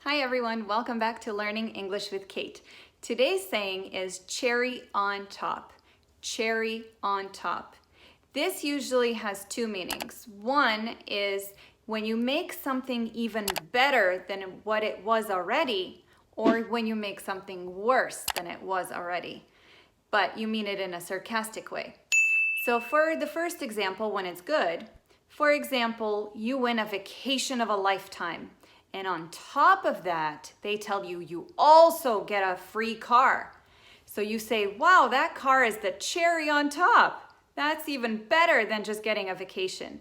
Hi everyone, welcome back to Learning English with Kate. Today's saying is cherry on top. Cherry on top. This usually has two meanings. One is when you make something even better than what it was already, or when you make something worse than it was already, but you mean it in a sarcastic way. So for the first example, when it's good, for example, you win a vacation of a lifetime. And on top of that, they tell you you also get a free car. So you say, wow, that car is the cherry on top. That's even better than just getting a vacation.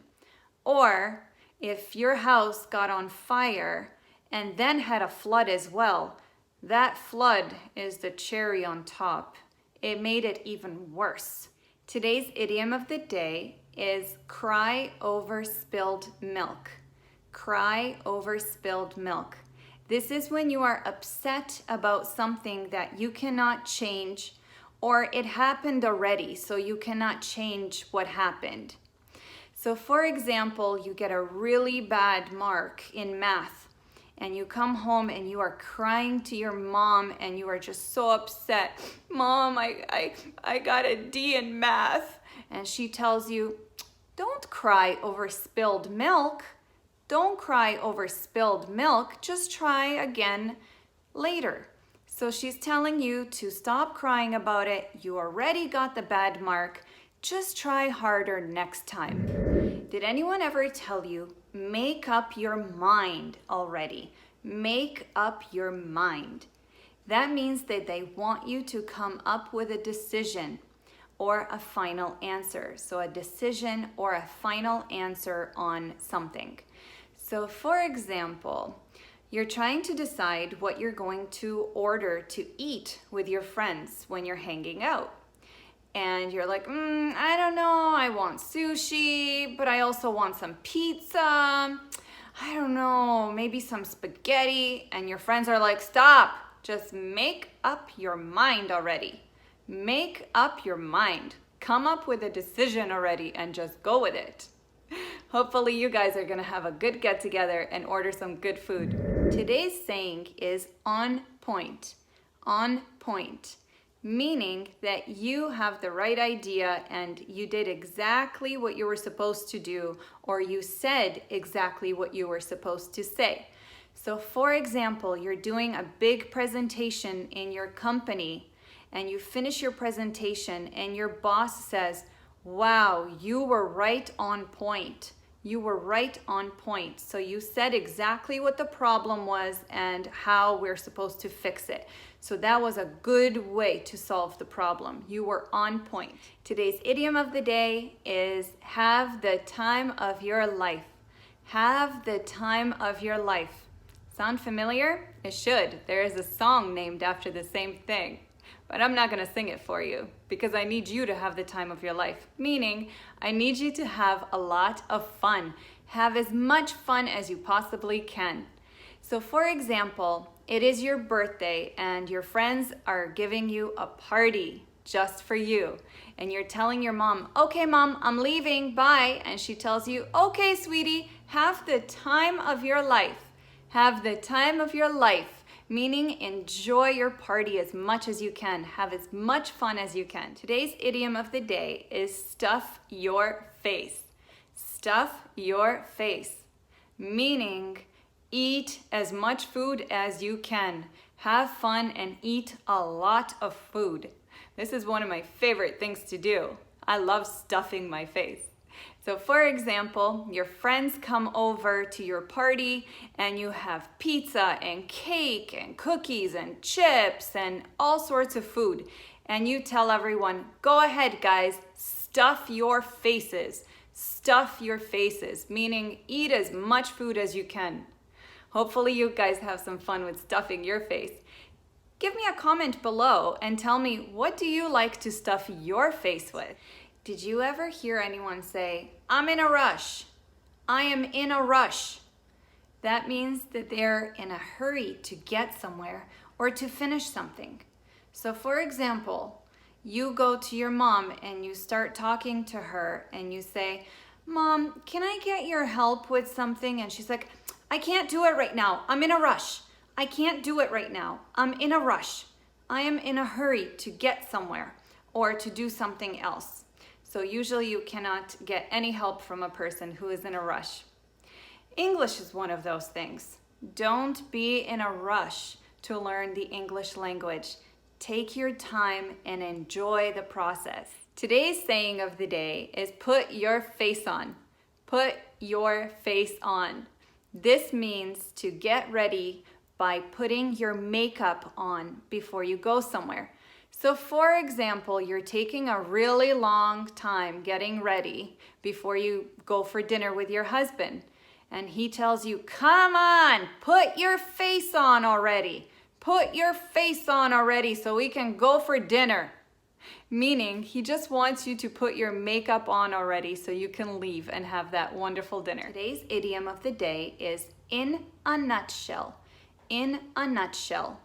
Or if your house got on fire and then had a flood as well, that flood is the cherry on top. It made it even worse. Today's idiom of the day is cry over spilled milk. Cry over spilled milk. This is when you are upset about something that you cannot change, or it happened already, so you cannot change what happened. So for example, you get a really bad mark in math, and you come home and you are crying to your mom and you are just so upset. Mom, I got a D in math. And she tells you, don't cry over spilled milk. Don't cry over spilled milk, just try again later. So she's telling you to stop crying about it. You already got the bad mark. Just try harder next time. Did anyone ever tell you, make up your mind already? Make up your mind. That means that they want you to come up with a decision or a final answer. So a decision or a final answer on something. So for example, you're trying to decide what you're going to order to eat with your friends when you're hanging out. And you're like, I don't know, I want sushi, but I also want some pizza. I don't know, maybe some spaghetti. And your friends are like, stop, just make up your mind already. Make up your mind. Come up with a decision already and just go with it. Hopefully you guys are gonna have a good get together and order some good food. Today's saying is on point. On point. Meaning that you have the right idea and you did exactly what you were supposed to do, or you said exactly what you were supposed to say. So for example, you're doing a big presentation in your company and you finish your presentation and your boss says, wow, you were right on point. You were right on point. So you said exactly what the problem was and how we're supposed to fix it. So that was a good way to solve the problem. You were on point. Today's idiom of the day is have the time of your life. Have the time of your life. Sound familiar? It should. There is a song named after the same thing. But I'm not gonna sing it for you because I need you to have the time of your life. Meaning, I need you to have a lot of fun. Have as much fun as you possibly can. So for example, it is your birthday and your friends are giving you a party just for you. And you're telling your mom, okay mom, I'm leaving, bye. And she tells you, okay sweetie, have the time of your life. Have the time of your life. Meaning enjoy your party as much as you can. Have as much fun as you can. Today's idiom of the day is stuff your face. Stuff your face. Meaning eat as much food as you can. Have fun and eat a lot of food. This is one of my favorite things to do. I love stuffing my face. So for example, your friends come over to your party and you have pizza and cake and cookies and chips and all sorts of food. And you tell everyone, go ahead guys, stuff your faces. Stuff your faces, meaning eat as much food as you can. Hopefully you guys have some fun with stuffing your face. Give me a comment below and tell me, what do you like to stuff your face with? Did you ever hear anyone say, I'm in a rush? I am in a rush. That means that they're in a hurry to get somewhere or to finish something. So for example, you go to your mom and you start talking to her and you say, Mom, can I get your help with something? And she's like, I can't do it right now. I'm in a rush. I can't do it right now. I'm in a rush. I am in a hurry to get somewhere or to do something else. So usually you cannot get any help from a person who is in a rush. English is one of those things. Don't be in a rush to learn the English language. Take your time and enjoy the process. Today's saying of the day is put your face on. Put your face on. This means to get ready by putting your makeup on before you go somewhere. So for example, you're taking a really long time getting ready before you go for dinner with your husband. And he tells you, come on, put your face on already. Put your face on already so we can go for dinner. Meaning he just wants you to put your makeup on already so you can leave and have that wonderful dinner. Today's idiom of the day is in a nutshell. In a nutshell.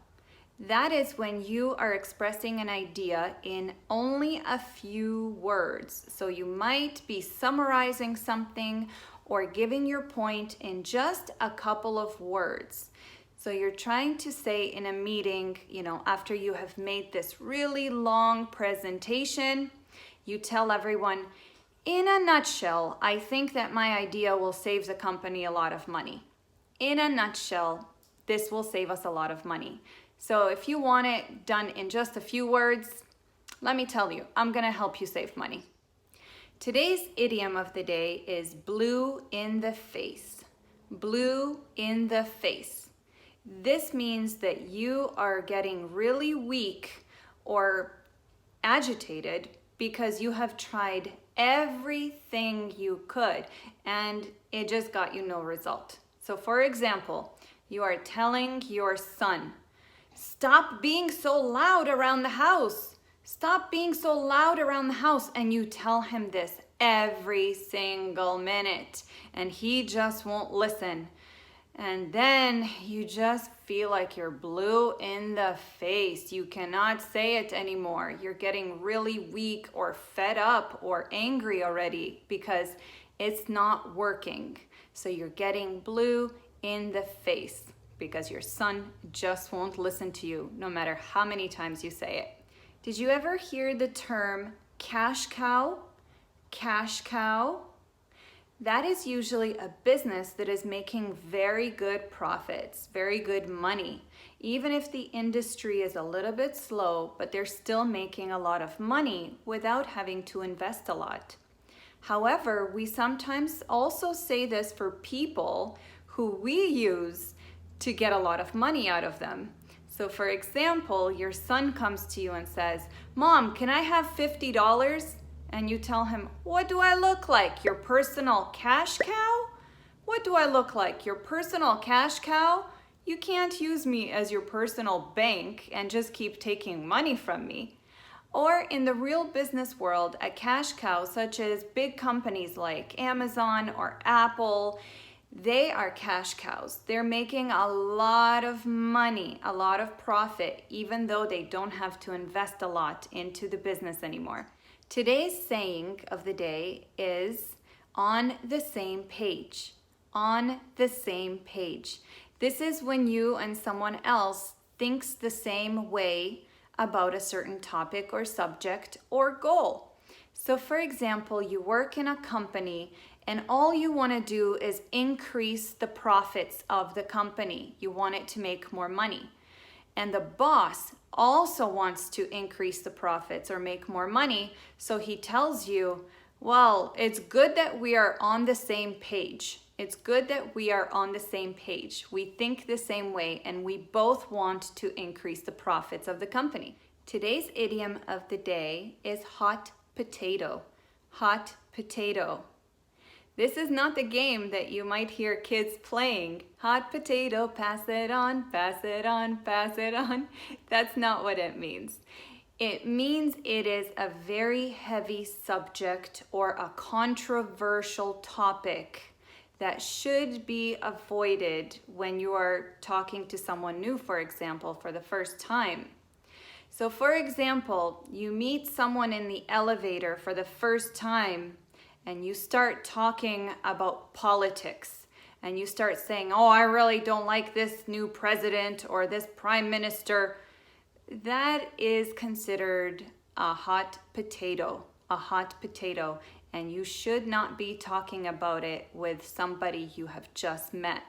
That is when you are expressing an idea in only a few words. So you might be summarizing something or giving your point in just a couple of words. So you're trying to say in a meeting, after you have made this really long presentation, you tell everyone, in a nutshell, I think that my idea will save the company a lot of money. In a nutshell, this will save us a lot of money. So if you want it done in just a few words, let me tell you, I'm gonna help you save money. Today's idiom of the day is blue in the face. Blue in the face. This means that you are getting really weak or agitated because you have tried everything you could and it just got you no result. So for example, you are telling your son, stop being so loud around the house. Stop being so loud around the house. And you tell him this every single minute and he just won't listen. And then you just feel like you're blue in the face. You cannot say it anymore. You're getting really weak or fed up or angry already because it's not working. So you're getting blue in the face because your son just won't listen to you no matter how many times you say it. Did you ever hear the term cash cow? Cash cow? That is usually a business that is making very good profits, very good money. Even if the industry is a little bit slow, but they're still making a lot of money without having to invest a lot. However, we sometimes also say this for people who we use to get a lot of money out of them. So for example, your son comes to you and says, Mom, can I have $50? And you tell him, what do I look like? Your personal cash cow? What do I look like? Your personal cash cow? You can't use me as your personal bank and just keep taking money from me. Or in the real business world, a cash cow such as big companies like Amazon or Apple, they are cash cows. They're making a lot of money, a lot of profit, even though they don't have to invest a lot into the business anymore. Today's saying of the day is on the same page. On the same page. This is when you and someone else thinks the same way about a certain topic or subject or goal. So for example, you work in a company and all you want to do is increase the profits of the company. You want it to make more money. And the boss also wants to increase the profits or make more money. So he tells you, well, it's good that we are on the same page. It's good that we are on the same page. We think the same way and we both want to increase the profits of the company. Today's idiom of the day is hot potato. Hot potato. This is not the game that you might hear kids playing. Hot potato, pass it on, pass it on, pass it on. That's not what it means. It means it is a very heavy subject or a controversial topic that should be avoided when you are talking to someone new, for example, for the first time. So for example, you meet someone in the elevator for the first time and you start talking about politics and you start saying, oh, I really don't like this new president or this prime minister, that is considered a hot potato, and you should not be talking about it with somebody you have just met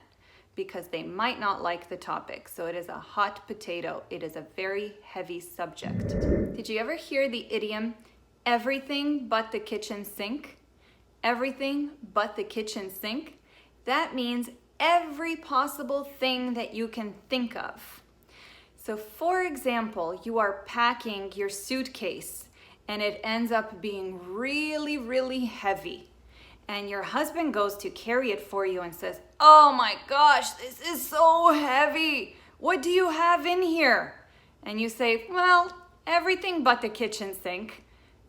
because they might not like the topic. So it is a hot potato. It is a very heavy subject. Did you ever hear the idiom, everything but the kitchen sink? Everything but the kitchen sink? That means every possible thing that you can think of. So for example, you are packing your suitcase and it ends up being really, really heavy. And your husband goes to carry it for you and says, oh my gosh, this is so heavy. What do you have in here? And you say, well, everything but the kitchen sink.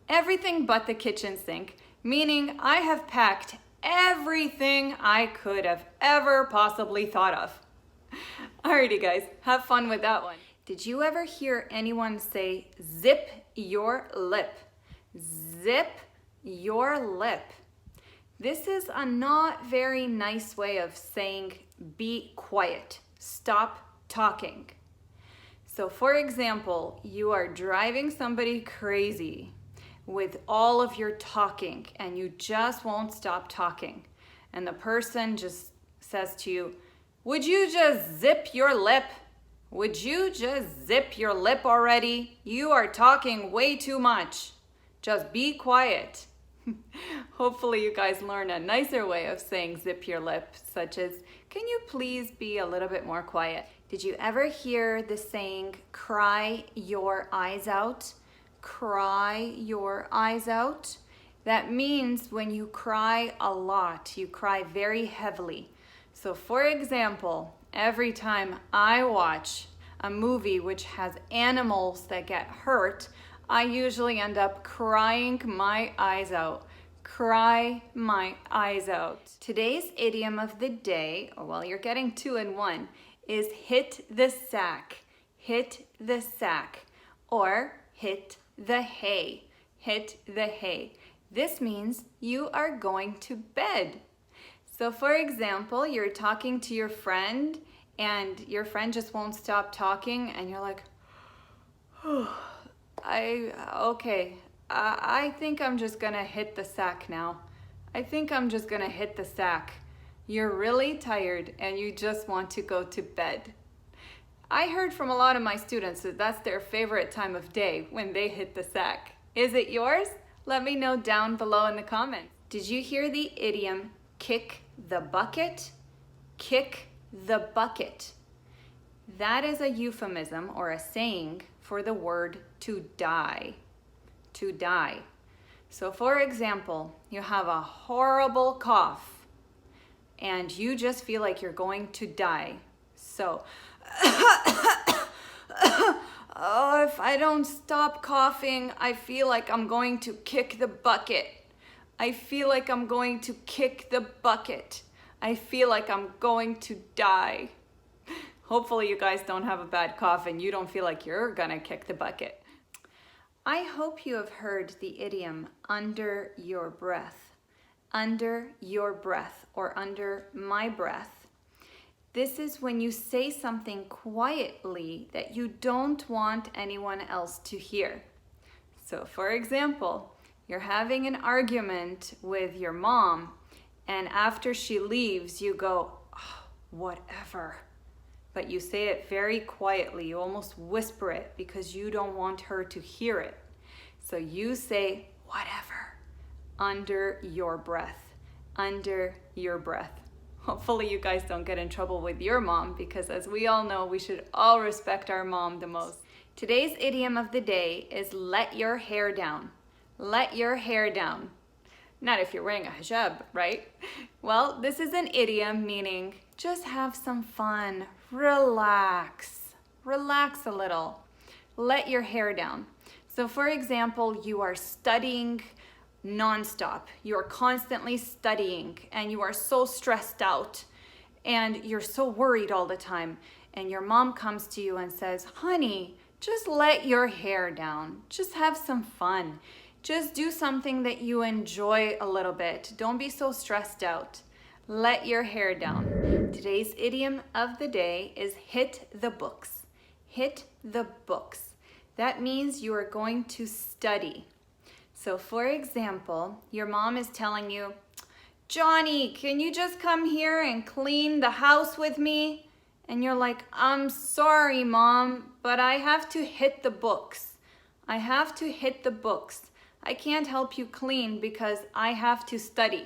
Everything but the kitchen sink, meaning I have packed everything I could have ever possibly thought of. Alrighty guys, have fun with that one. Did you ever hear anyone say, zip your lip? Zip your lip. This is a not very nice way of saying be quiet, stop talking. So for example, you are driving somebody crazy with all of your talking and you just won't stop talking. And the person just says to you, would you just zip your lip? Would you just zip your lip already? You are talking way too much. Just be quiet. Hopefully you guys learn a nicer way of saying zip your lip, such as, can you please be a little bit more quiet? Did you ever hear the saying, cry your eyes out? Cry your eyes out? That means when you cry a lot, you cry very heavily. So for example, every time I watch a movie which has animals that get hurt, I usually end up crying my eyes out. Cry my eyes out. Today's idiom of the day, or well, you're getting 2 in 1, is hit the sack. Hit the sack. Or hit the hay. Hit the hay. This means you are going to bed. So for example, you're talking to your friend and your friend just won't stop talking and you're like, I think I'm just gonna hit the sack now. I think I'm just gonna hit the sack. You're really tired and you just want to go to bed. I heard from a lot of my students that that's their favorite time of day when they hit the sack. Is it yours? Let me know down below in the comments. Did you hear the idiom, kick the bucket? Kick the bucket. That is a euphemism or a saying for the word to die. To die. So for example, you have a horrible cough and you just feel like you're going to die. So, oh, if I don't stop coughing, I feel like I'm going to kick the bucket. I feel like I'm going to kick the bucket. I feel like I'm going to die. Hopefully you guys don't have a bad cough and you don't feel like you're gonna kick the bucket. I hope you have heard the idiom under your breath. Under your breath or under my breath. This is when you say something quietly that you don't want anyone else to hear. So for example, you're having an argument with your mom and after she leaves you go, oh, whatever. But you say it very quietly, you almost whisper it because you don't want her to hear it. So you say, whatever, under your breath, under your breath. Hopefully you guys don't get in trouble with your mom because as we all know, we should all respect our mom the most. Today's idiom of the day is let your hair down. Let your hair down. Not if you're wearing a hijab, right? Well, this is an idiom meaning just have some fun, relax, relax a little, let your hair down. So for example, you are studying nonstop, you're constantly studying and you are so stressed out and you're so worried all the time and your mom comes to you and says, honey, just let your hair down, just have some fun. Just do something that you enjoy a little bit. Don't be so stressed out. let your hair down. Today's idiom of the day is hit the books. Hit the books. That means you are going to study. So for example, your mom is telling you, Johnny, can you just come here and clean the house with me? And you're like, I'm sorry, Mom, but I have to hit the books. I have to hit the books. I can't help you clean because I have to study.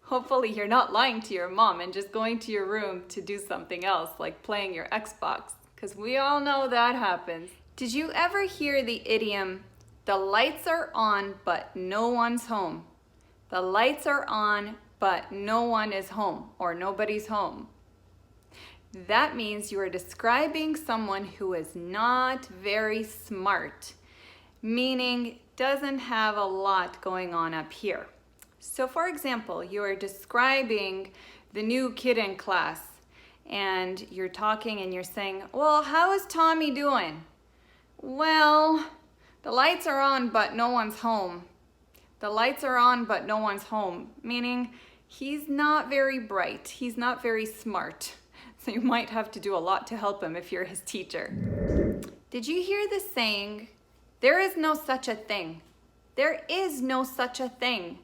Hopefully you're not lying to your mom and just going to your room to do something else, like playing your Xbox, because we all know that happens. Did you ever hear the idiom, the lights are on, but no one's home? The lights are on, but no one is home, or nobody's home. That means you are describing someone who is not very smart, meaning doesn't have a lot going on up here. So for example, you are describing the new kid in class, and you're talking and you're saying, well, how is Tommy doing? Well, the lights are on, but no one's home. The lights are on, but no one's home, meaning he's not very bright. He's not very smart. So you might have to do a lot to help him if you're his teacher. Did you hear the saying, there is no such a thing? There is no such a thing.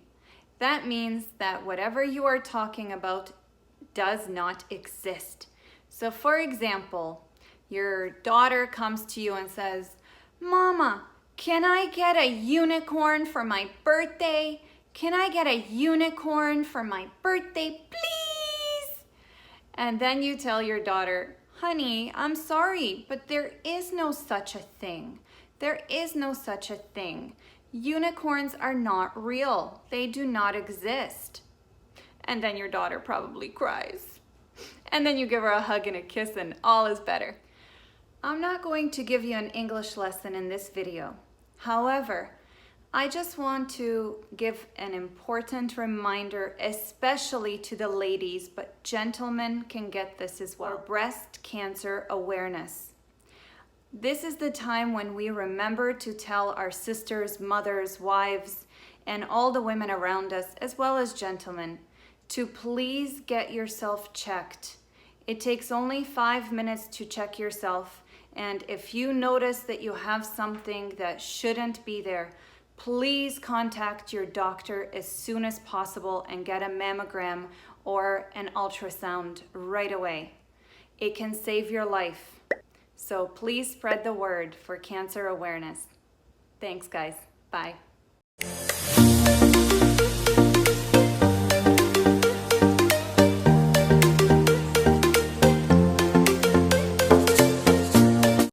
That means that whatever you are talking about does not exist. So for example, your daughter comes to you and says, Mama, can I get a unicorn for my birthday? Can I get a unicorn for my birthday, please? And then you tell your daughter, honey, I'm sorry, but there is no such a thing. There is no such a thing. Unicorns are not real. They do not exist. And then your daughter probably cries. And then you give her a hug and a kiss and all is better. I'm not going to give you an English lesson in this video. However, I just want to give an important reminder, especially to the ladies, but gentlemen can get this as well. Breast cancer awareness. This is the time when we remember to tell our sisters, mothers, wives, and all the women around us, as well as gentlemen, to please get yourself checked. It takes only 5 minutes to check yourself. And if you notice that you have something that shouldn't be there, please contact your doctor as soon as possible and get a mammogram or an ultrasound right away. It can save your life. So please spread the word for cancer awareness. Thanks, guys. Bye.